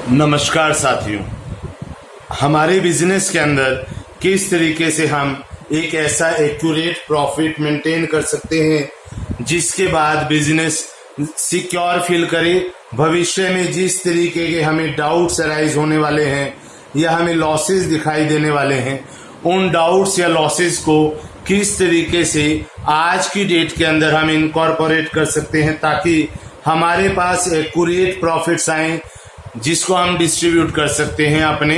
नमस्कार साथियों, हमारे बिजनेस के अंदर किस तरीके से हम एक ऐसा एक्यूरेट प्रॉफिट मेंटेन कर सकते हैं जिसके बाद बिजनेस सिक्योर फील करे। भविष्य में जिस तरीके के हमें डाउट्स अराइज होने वाले हैं या हमें लॉसेस दिखाई देने वाले हैं, उन डाउट्स या लॉसेस को किस तरीके से आज की डेट के अंदर हम इनकॉर्पोरेट कर सकते हैं ताकि हमारे पास एक्यूरेट प्रॉफिट्स आए जिसको हम डिस्ट्रीब्यूट कर सकते हैं अपने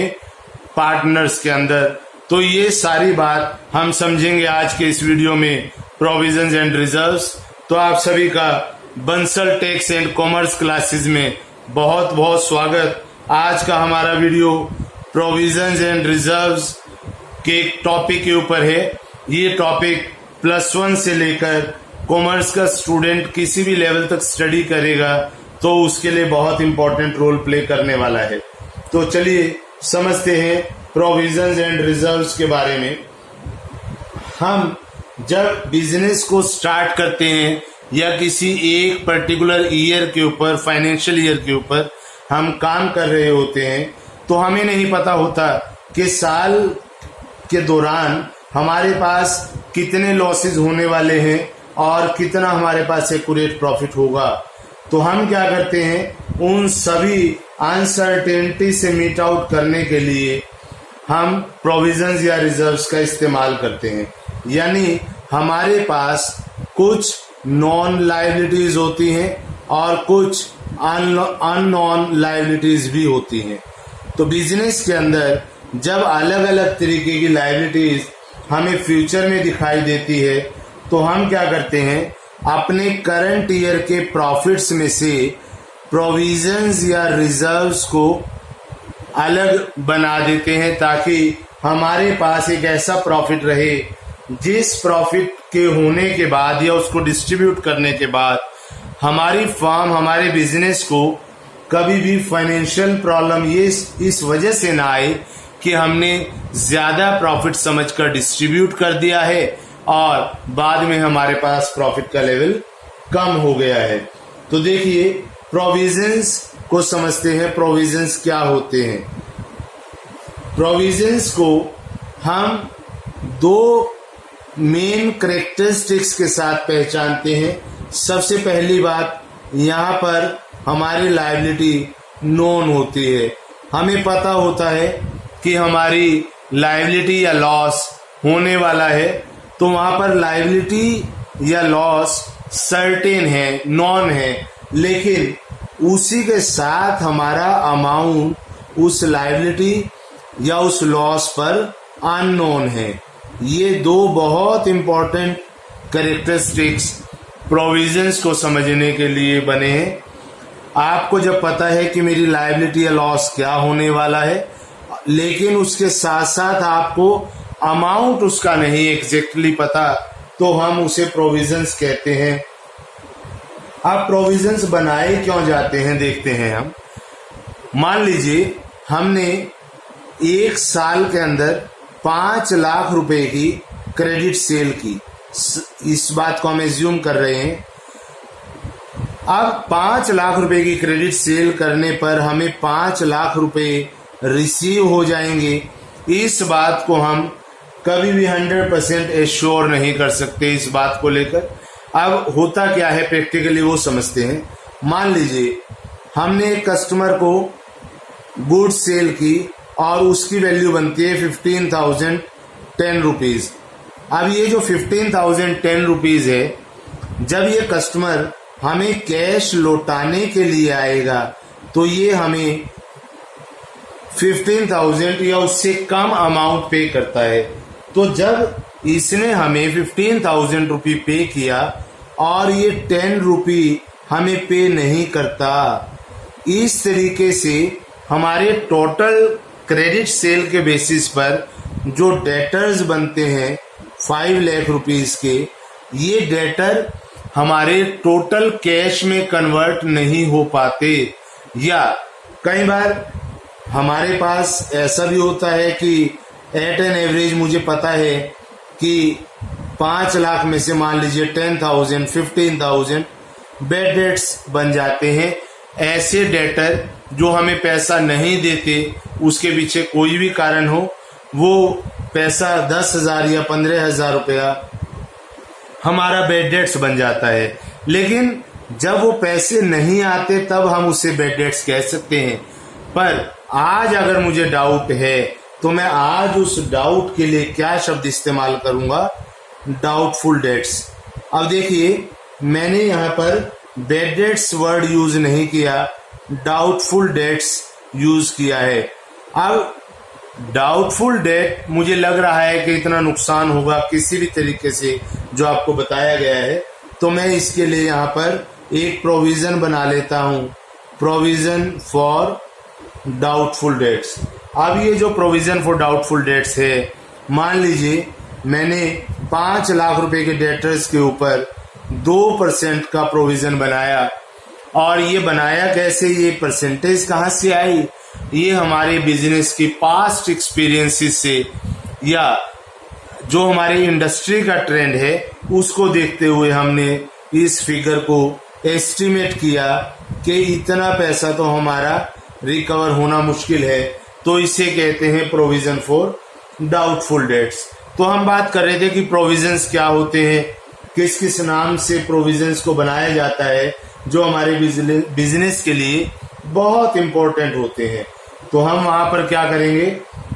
पार्टनर्स के अंदर। तो ये सारी बात हम समझेंगे आज के इस वीडियो में प्रोविजंस एंड रिजर्व्स। तो आप सभी का Bansal tax and commerce classes में बहुत बहुत स्वागत। आज का हमारा वीडियो प्रोविजंस एंड रिजर्व्स के एक टॉपिक के ऊपर है। ये टॉपिक +1 से लेकर कॉमर्स का स्टूडेंट किसी भी लेवल तक स्टडी करेगा तो उसके लिए बहुत इंपॉर्टेंट रोल प्ले करने वाला है। तो चलिए समझते हैं प्रोविजंस एंड रिजर्व्स के बारे में। हम जब बिजनेस को स्टार्ट करते हैं या किसी एक पर्टिकुलर ईयर के ऊपर, फाइनेंशियल ईयर के ऊपर हम काम कर रहे होते हैं तो हमें नहीं पता होता कि साल के दौरान हमारे पास कितने लॉसेस होने वाले हैं और कितना हमारे पास एक्यूरेट प्रॉफिट होगा। तो हम क्या करते हैं, उन सभी अनसर्टेनिटी से मीट आउट करने के लिए हम प्रोविजंस या रिजर्व्स का इस्तेमाल करते हैं। यानी हमारे पास कुछ नॉन लायबिलिटीज होती हैं और कुछ अननॉन लायबिलिटीज भी होती हैं। तो बिजनेस के अंदर जब अलग अलग तरीके की लायबिलिटीज हमें फ्यूचर में दिखाई देती है तो हम क्या करते हैं, अपने करंट ईयर के प्रॉफिट्स में से प्रोविजंस या रिजर्व्स को अलग बना देते हैं ताकि हमारे पास एक ऐसा प्रॉफिट रहे जिस प्रॉफिट के होने के बाद या उसको डिस्ट्रीब्यूट करने के बाद हमारी फर्म, हमारे बिजनेस को कभी भी फाइनेंशियल प्रॉब्लम ये इस वजह से ना आए कि हमने ज्यादा प्रॉफिट समझकर डिस्ट्रीब्यूट कर दिया है और बाद में हमारे पास प्रॉफिट का लेवल कम हो गया है। तो देखिए प्रोविजंस को समझते हैं। प्रोविजंस क्या होते हैं? प्रोविजंस को हम दो मेन कैरेक्टरिस्टिक्स के साथ पहचानते हैं। सबसे पहली बात, यहाँ पर हमारी लायबिलिटी नोन होती है। हमें पता होता है कि हमारी लायबिलिटी या लॉस होने वाला है, तो वहां पर लायबिलिटी या लॉस सर्टेन है, नॉन है, लेकिन उसी के साथ हमारा अमाउंट उस लायबिलिटी या उस लॉस पर अननोन है। ये दो बहुत इंपॉर्टेंट कैरेक्टरिस्टिक्स प्रोविजंस को समझने के लिए बने हैं। आपको जब पता है कि मेरी लायबिलिटी या लॉस क्या होने वाला है, लेकिन उसके साथ साथ आपको अमाउंट उसका नहीं एग्जैक्टली पता, तो हम उसे प्रोविजंस कहते हैं। अब प्रोविजंस बनाए क्यों जाते हैं देखते हैं हम। मान लीजिए हमने एक साल के अंदर 5 लाख रुपए की क्रेडिट सेल की, इस बात को हम एज्यूम कर रहे हैं। अब 5 लाख रुपए की क्रेडिट सेल करने पर हमें 5 लाख रुपए रिसीव हो जाएंगे। इस बात को हम कभी भी 100% एश्योर नहीं कर सकते इस बात को लेकर। अब होता क्या है प्रैक्टिकली वो समझते हैं। मान लीजिए हमने एक कस्टमर को गुड्स सेल की और उसकी वैल्यू बनती है 15,010 रुपीज। अब ये जो 15,010 रुपीज है, जब ये कस्टमर हमें कैश लौटाने के लिए आएगा तो ये हमें 15,000 या उससे कम अमाउंट पे करता है। तो जब इसने हमें 15,000 रुपये पे किया और ये 10 रुपये हमें पे नहीं करता, इस तरीके से हमारे टोटल क्रेडिट सेल के बेसिस पर जो डेटर्स बनते हैं 5 लाख रुपीस के, ये डेटर हमारे टोटल कैश में कन्वर्ट नहीं हो पाते। या कई बार हमारे पास ऐसा भी होता है कि एट एन एवरेज मुझे पता है कि 5 लाख में से मान लीजिए 10,000, 15,000 बैड डेट्स बन जाते हैं। ऐसे डेटर जो हमें पैसा नहीं देते, उसके पीछे कोई भी कारण हो, वो पैसा 10,000 या 15,000 रुपया हमारा बैड डेट्स बन जाता है। लेकिन जब वो पैसे नहीं आते तब हम उसे बैड डेट्स कह सकते हैं। पर आज अगर मुझे डाउट है तो मैं आज उस डाउट के लिए क्या शब्द इस्तेमाल करूंगा? Doubtful debts. अब देखिए, मैंने यहाँ पर बैड डेट्स वर्ड यूज नहीं किया, डाउटफुल डेट्स यूज किया है। अब डाउटफुल डेट मुझे लग रहा है कि इतना नुकसान होगा किसी भी तरीके से जो आपको बताया गया है, तो मैं इसके लिए यहाँ पर एक प्रोविजन बना लेता हूँ, प्रोविजन फॉर डाउटफुल डेट्स। अब ये जो प्रोविजन फॉर डाउटफुल डेट्स है, मान लीजिए मैंने 5 लाख रुपए के डेटर्स के ऊपर 2% का प्रोविजन बनाया। और ये बनाया कैसे, ये परसेंटेज कहाँ से आई? ये हमारे बिजनेस की पास्ट एक्सपीरियंसेस से या जो हमारे इंडस्ट्री का ट्रेंड है उसको देखते हुए हमने इस फिगर को एस्टिमेट किया कि इतना पैसा तो हमारा रिकवर होना मुश्किल है, तो इसे कहते हैं प्रोविजन फॉर डाउटफुल डेट्स। तो हम बात कर रहे थे कि प्रोविजंस क्या होते हैं, किस किस नाम से प्रोविजंस को बनाया जाता है, जो हमारे बिजनेस के लिए बहुत इंपॉर्टेंट होते हैं। तो हम वहां पर क्या करेंगे,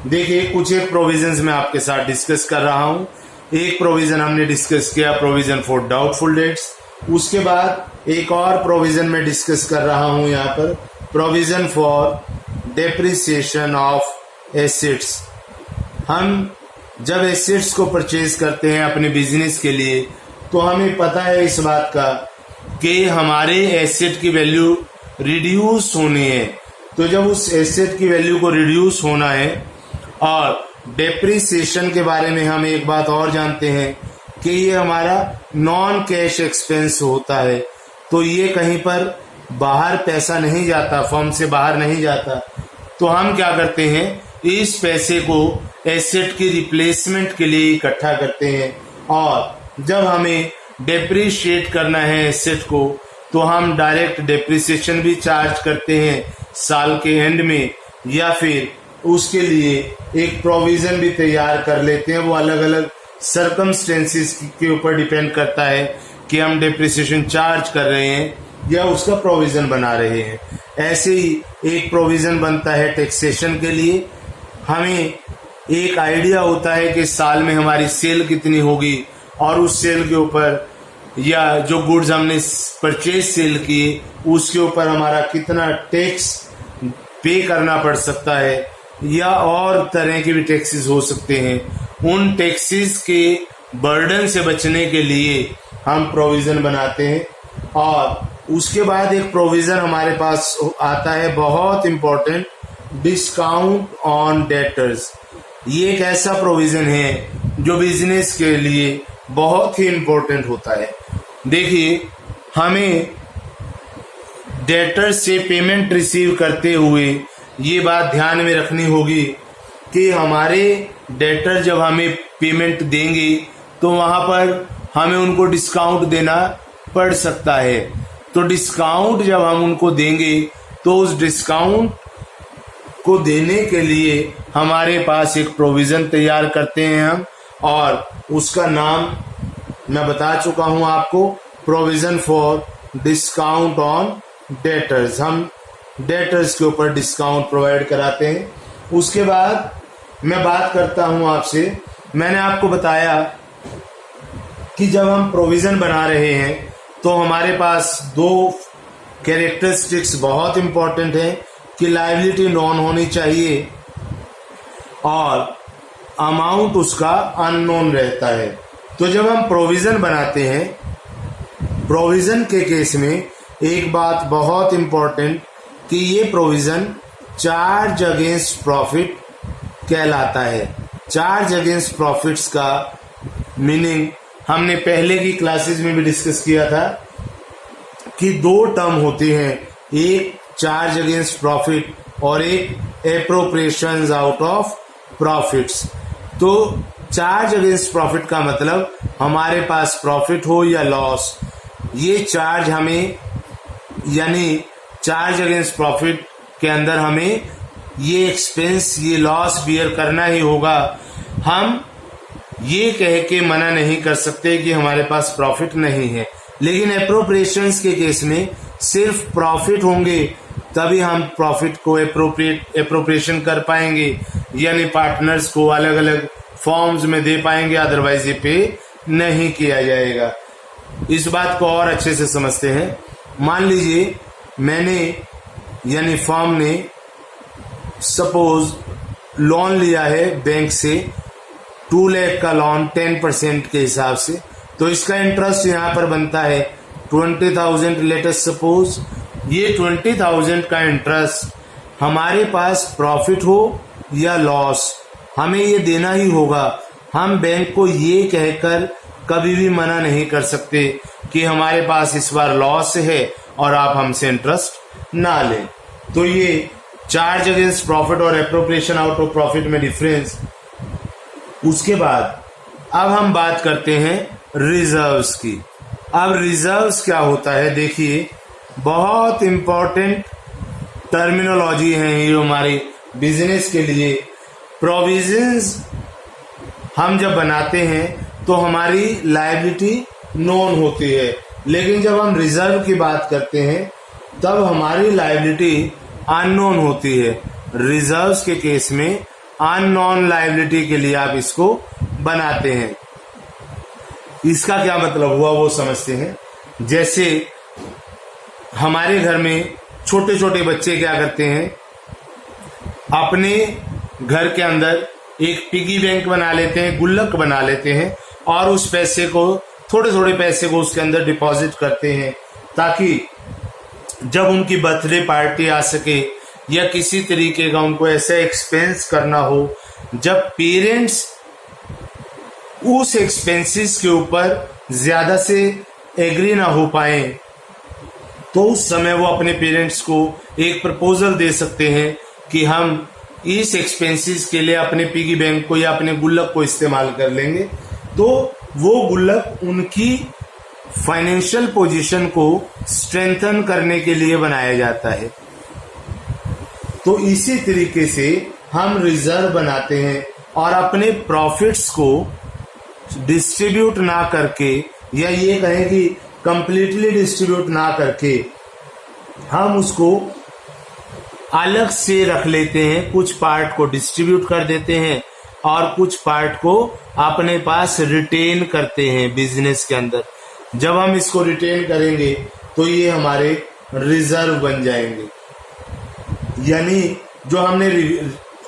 देखिए कुछ एक प्रोविजंस मैं आपके साथ डिस्कस कर रहा हूं। एक प्रोविजन हमने डिस्कस किया, प्रोविजन फॉर डाउटफुल डेट्स। उसके बाद एक और प्रोविजन में डिस्कस कर रहा हूं यहाँ पर, provision for depreciation of assets. हम जब एसेट्स को परचेज करते हैं अपने बिजनेस के लिए, तो हमें पता है इस बात का कि हमारे एसेट की वैल्यू रिड्यूस होनी है। तो जब उस एसेट की वैल्यू को रिड्यूस होना है, और डेप्रिसिएशन के बारे में हम एक बात और जानते हैं कि ये हमारा नॉन कैश एक्सपेंस होता है। तो ये कहीं पर बाहर पैसा नहीं जाता, फर्म से बाहर नहीं जाता। तो हम क्या करते हैं, इस पैसे को एसेट की रिप्लेसमेंट के लिए इकट्ठा करते हैं। और जब हमें डेप्रिशिएट करना है एसेट को, तो हम डायरेक्ट डेप्रिसिएशन भी चार्ज करते हैं साल के एंड में, या फिर उसके लिए एक प्रोविजन भी तैयार कर लेते हैं। वो अलग अलग सर्कमस्टेंसेस के ऊपर डिपेंड करता है कि हम डेप्रिसिएशन चार्ज कर रहे हैं या उसका प्रोविजन बना रहे हैं। ऐसे ही एक प्रोविजन बनता है टैक्सेशन के लिए। हमें एक आइडिया होता है कि साल में हमारी सेल कितनी होगी, और उस सेल के ऊपर या जो गुड्स हमने परचेज सेल किए उसके ऊपर हमारा कितना टैक्स पे करना पड़ सकता है, या और तरह के भी टैक्सेस हो सकते हैं। उन टैक्सेस के बर्डन से बचने के लिए हम प्रोविजन बनाते हैं। और उसके बाद एक प्रोविजन हमारे पास आता है बहुत इंपॉर्टेंट, डिस्काउंट ऑन डेटर्स। ये एक ऐसा प्रोविजन है जो बिजनेस के लिए बहुत ही इंपॉर्टेंट होता है। देखिए, हमें डेटर से पेमेंट रिसीव करते हुए ये बात ध्यान में रखनी होगी कि हमारे डेटर जब हमें पेमेंट देंगे तो वहां पर हमें उनको डिस्काउंट देना पड़ सकता है। तो डिस्काउंट जब हम उनको देंगे तो उस डिस्काउंट को देने के लिए हमारे पास एक प्रोविजन तैयार करते हैं हम, और उसका नाम मैं बता चुका हूं आपको, provision for discount on debtors. हम डेटर्स के ऊपर डिस्काउंट प्रोवाइड कराते हैं। उसके बाद मैं बात करता हूं आपसे, मैंने आपको बताया कि जब हम प्रोविजन बना रहे हैं तो हमारे पास 2 कैरेक्टरिस्टिक्स बहुत इंपॉर्टेंट है कि लायबिलिटी नॉन होनी चाहिए और अमाउंट उसका अननोन रहता है। तो जब हम प्रोविजन बनाते हैं, प्रोविजन के केस में एक बात बहुत इंपॉर्टेंट कि ये प्रोविजन चार्ज अगेंस्ट प्रॉफिट कहलाता है। चार्ज अगेंस्ट प्रॉफिट्स का मीनिंग हमने पहले की क्लासेस में भी डिस्कस किया था कि 2 टर्म होती हैं, एक चार्ज अगेंस्ट प्रॉफिट और एक एप्रोप्रिएशंस आउट ऑफ प्रॉफिट्स। तो चार्ज अगेंस्ट प्रॉफिट का मतलब हमारे पास प्रॉफिट हो या लॉस, ये चार्ज हमें, यानी चार्ज अगेंस्ट प्रॉफिट के अंदर हमें ये एक्सपेंस, ये लॉस बियर करना ही होगा। हम ये कह के मना नहीं कर सकते कि हमारे पास प्रॉफिट नहीं है, लेकिन एप्रोप्रिएशंस के केस में सिर्फ प्रॉफिट होंगे तभी हम प्रॉफिट को एप्रोप्रिएशन कर पाएंगे, यानी पार्टनर्स को अलग अलग फॉर्म्स में दे पाएंगे, अदरवाइज ये पे नहीं किया जाएगा। इस बात को और अच्छे से समझते हैं। मान लीजिए मैंने यानी फर्म ने सपोज लोन लिया है बैंक से 2 लाख का लोन 10% के हिसाब से, तो इसका इंटरेस्ट यहाँ पर बनता है 20,000 लेट अस सपोज। ये 20,000 का इंटरेस्ट हमारे पास प्रॉफिट हो या लॉस हमें ये देना ही होगा। हम बैंक को ये कहकर कभी भी मना नहीं कर सकते कि हमारे पास इस बार लॉस है और आप हमसे इंटरेस्ट ना लें। तो ये चार्ज अगेंस्ट प्रॉफिट और एप्रोप्रिएशन आउट ऑफ प्रॉफिट में डिफरेंस। उसके बाद अब हम बात करते हैं रिजर्व्स की। अब रिजर्व्स क्या होता है, देखिए बहुत इंपॉर्टेंट टर्मिनोलॉजी है ये हमारे बिजनेस के लिए। प्रोविजंस हम जब बनाते हैं तो हमारी लायबिलिटी नोन होती है, लेकिन जब हम रिजर्व की बात करते हैं तब हमारी लायबिलिटी अननोन होती है। रिजर्व्स के केस में अननोन लायबिलिटी के लिए आप इसको बनाते हैं। इसका क्या मतलब हुआ वो समझते हैं। जैसे हमारे घर में छोटे छोटे बच्चे क्या करते हैं, अपने घर के अंदर एक पिगी बैंक बना लेते हैं, गुल्लक बना लेते हैं और उस पैसे को, थोड़े थोड़े पैसे को उसके अंदर डिपॉजिट करते हैं, ताकि जब उनकी बर्थडे पार्टी आ सके या किसी तरीके का उनको ऐसा एक्सपेंस करना हो, जब पेरेंट्स उस एक्सपेंसेस के ऊपर ज्यादा से एग्री ना हो पाए, तो उस समय वो अपने पेरेंट्स को एक प्रपोजल दे सकते हैं कि हम इस एक्सपेंसेस के लिए अपने पिगी बैंक को या अपने गुल्लक को इस्तेमाल कर लेंगे। तो वो गुल्लक उनकी फाइनेंशियल पोजीशन को स्ट्रेंथन करने के लिए बनाया जाता है। तो इसी तरीके से हम रिजर्व बनाते हैं और अपने प्रॉफिट्स को डिस्ट्रीब्यूट ना करके, या ये कहें कि कंप्लीटली डिस्ट्रीब्यूट ना करके, हम उसको अलग से रख लेते हैं। कुछ पार्ट को डिस्ट्रीब्यूट कर देते हैं और कुछ पार्ट को अपने पास रिटेन करते हैं बिजनेस के अंदर। जब हम इसको रिटेन करेंगे तो ये हमारे रिजर्व बन जाएंगे। यानी जो हमने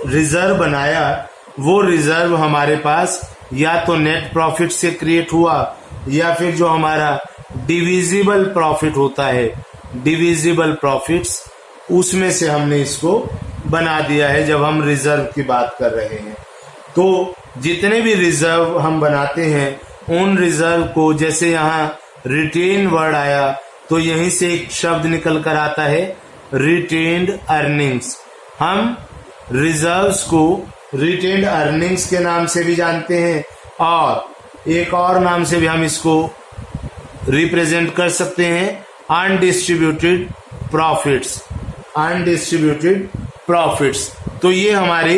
रिजर्व बनाया वो रिजर्व हमारे पास या तो नेट प्रॉफिट से क्रिएट हुआ, या फिर जो हमारा डिविजिबल प्रॉफिट होता है, डिविजिबल प्रॉफिट्स, उसमें से हमने इसको बना दिया है जब हम रिजर्व की बात कर रहे हैं। तो जितने भी रिजर्व हम बनाते हैं उन रिजर्व को, जैसे यहाँ रिटेन वर्ड आया तो यहीं से एक शब्द निकल कर आता है रिटेन्ड अर्निंग्स। हम रिजर्व्स को रिटेन्ड अर्निंग्स के नाम से भी जानते हैं और एक और नाम से भी हम इसको रिप्रेजेंट कर सकते हैं, अनडिस्ट्रीब्यूटेड प्रॉफिट्स। अनडिस्ट्रीब्यूटेड प्रॉफिट्स, तो ये हमारे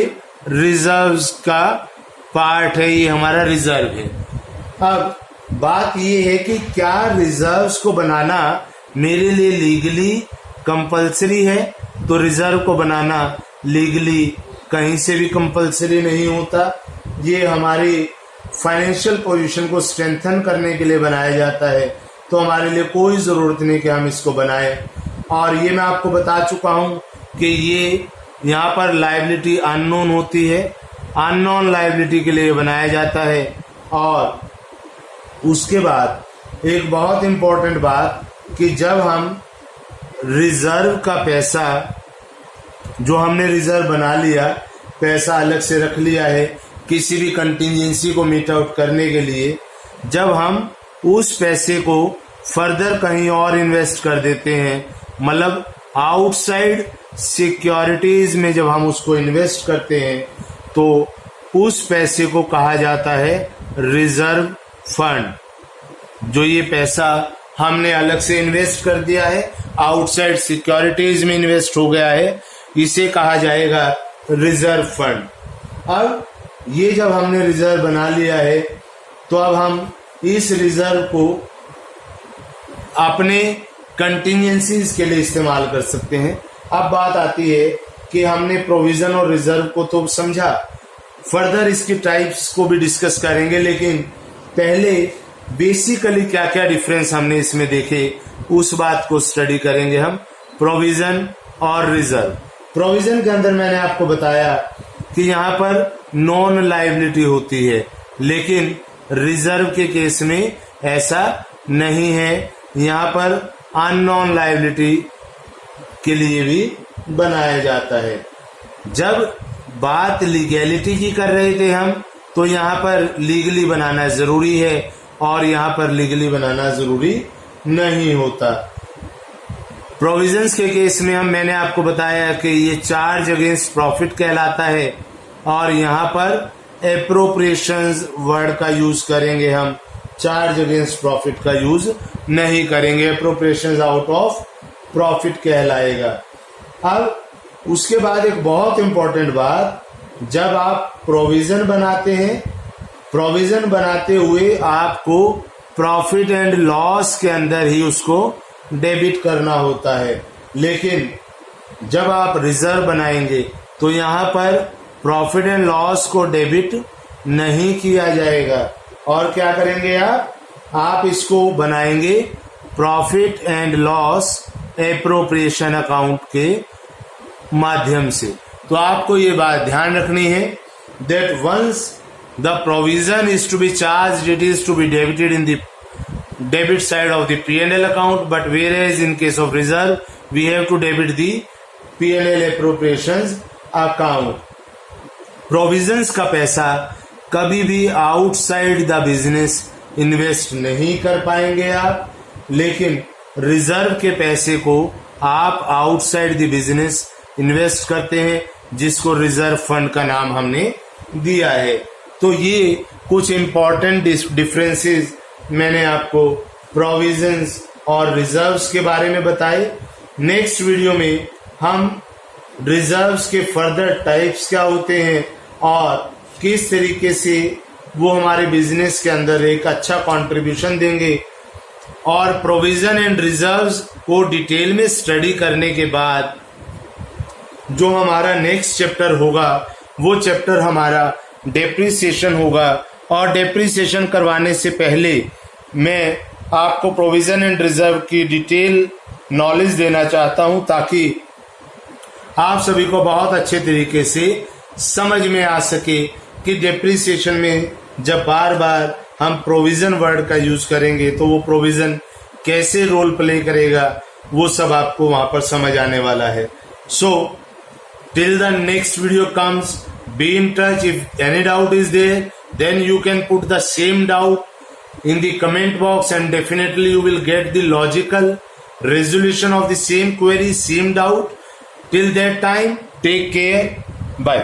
रिजर्व्स का पार्ट है, ये हमारा रिजर्व है। अब बात ये है कि क्या रिजर्व्स को बनाना मेरे लिए लीगली कंपलसरी है? तो रिजर्व को बनाना लीगली कहीं से भी कंपलसरी नहीं होता। ये हमारी फाइनेंशियल पोजीशन को स्ट्रेंथन करने के लिए बनाया जाता है, तो हमारे लिए कोई ज़रूरत नहीं कि हम इसको बनाएं। और ये मैं आपको बता चुका हूँ कि ये यहाँ पर लायबिलिटी अननोन होती है, अननोन लायबिलिटी के लिए बनाया जाता है। और उसके बाद एक बहुत इम्पोर्टेंट बात कि जब हम रिजर्व का पैसा, जो हमने रिजर्व बना लिया, पैसा अलग से रख लिया है किसी भी कंटिजेंसी को मीट आउट करने के लिए, जब हम उस पैसे को फर्दर कहीं और इन्वेस्ट कर देते हैं, मतलब आउटसाइड सिक्योरिटीज में जब हम उसको इन्वेस्ट करते हैं, तो उस पैसे को कहा जाता है रिजर्व फंड। जो ये पैसा हमने अलग से इन्वेस्ट कर दिया है, आउटसाइड सिक्योरिटीज में इन्वेस्ट हो गया है, इसे कहा जाएगा रिजर्व फंड। अब ये जब हमने रिजर्व बना लिया है तो अब हम इस रिजर्व को अपने कंटिजेंसीज के लिए इस्तेमाल कर सकते हैं। अब बात आती है कि हमने प्रोविजन और रिजर्व को तो समझा, फर्दर इसकी टाइप्स को भी डिस्कस करेंगे, लेकिन पहले बेसिकली क्या क्या डिफरेंस हमने इसमें देखे उस बात को स्टडी करेंगे हम, प्रोविजन और रिजर्व। प्रोविजन के अंदर मैंने आपको बताया कि यहाँ पर नॉन लायबिलिटी होती है, लेकिन रिजर्व के केस में ऐसा नहीं है, यहाँ पर अननोन लायबिलिटी के लिए भी बनाया जाता है। जब बात लीगैलिटी की कर रहे थे हम, तो यहाँ पर लीगली बनाना जरूरी है और यहाँ पर लीगली बनाना जरूरी नहीं होता। प्रोविजंस के केस में मैंने आपको बताया कि ये चार्ज अगेंस्ट प्रॉफिट कहलाता है और यहाँ पर एप्रोप्रिएशंस वर्ड का यूज करेंगे हम, चार्ज अगेंस्ट प्रॉफिट का यूज नहीं करेंगे, एप्रोप्रिएशंस आउट ऑफ प्रॉफिट कहलाएगा। अब उसके बाद एक बहुत इंपॉर्टेंट बात, जब आप प्रोविजन बनाते हैं, प्रोविजन बनाते हुए आपको प्रॉफिट एंड लॉस के अंदर ही उसको डेबिट करना होता है, लेकिन जब आप रिजर्व बनाएंगे तो यहाँ पर प्रॉफिट एंड लॉस को डेबिट नहीं किया जाएगा और क्या करेंगे आप इसको बनाएंगे profit and loss appropriation account के माध्यम से। तो आपको ये बात ध्यान रखनी है that once the provision is to be charge, it is to be debited in the debit side of the P&L account, but whereas in case of reserve we have to debit the P&L appropriations account. Provisions का पैसा कभी भी outside the business invest नहीं कर पाएंगे आप, लेकिन reserve के पैसे को आप आउटसाइड द बिजनेस इन्वेस्ट करते हैं, जिसको रिजर्व फंड का नाम हमने दिया है। तो ये कुछ इंपॉर्टेंट डिफरेंसेस मैंने आपको प्रोविजंस और रिजर्व्स के बारे में बताए। नेक्स्ट वीडियो में हम रिजर्व्स के फर्दर टाइप्स क्या होते हैं और किस तरीके से वो हमारे बिजनेस के अंदर एक अच्छा कंट्रीब्यूशन देंगे, और प्रोविजन एंड रिजर्व्स को डिटेल में स्टडी करने के बाद जो हमारा नेक्स्ट चैप्टर होगा वो चैप्टर हमारा डेप्रिसिएशन होगा। और डेप्रिसिएशन करवाने से पहले मैं आपको प्रोविजन एंड रिजर्व की डिटेल नॉलेज देना चाहता हूं, ताकि आप सभी को बहुत अच्छे तरीके से समझ में आ सके कि डेप्रिसिएशन में जब बार बार हम प्रोविजन वर्ड का यूज करेंगे तो वो प्रोविजन कैसे रोल प्ले करेगा, वो सब आपको वहां पर समझ आने वाला है। So till the next video comes, be in touch. If any doubt is there, then you can put the same doubt in the comment box and definitely you will get the logical resolution of the same query, same doubt. Till that time, take care. Bye.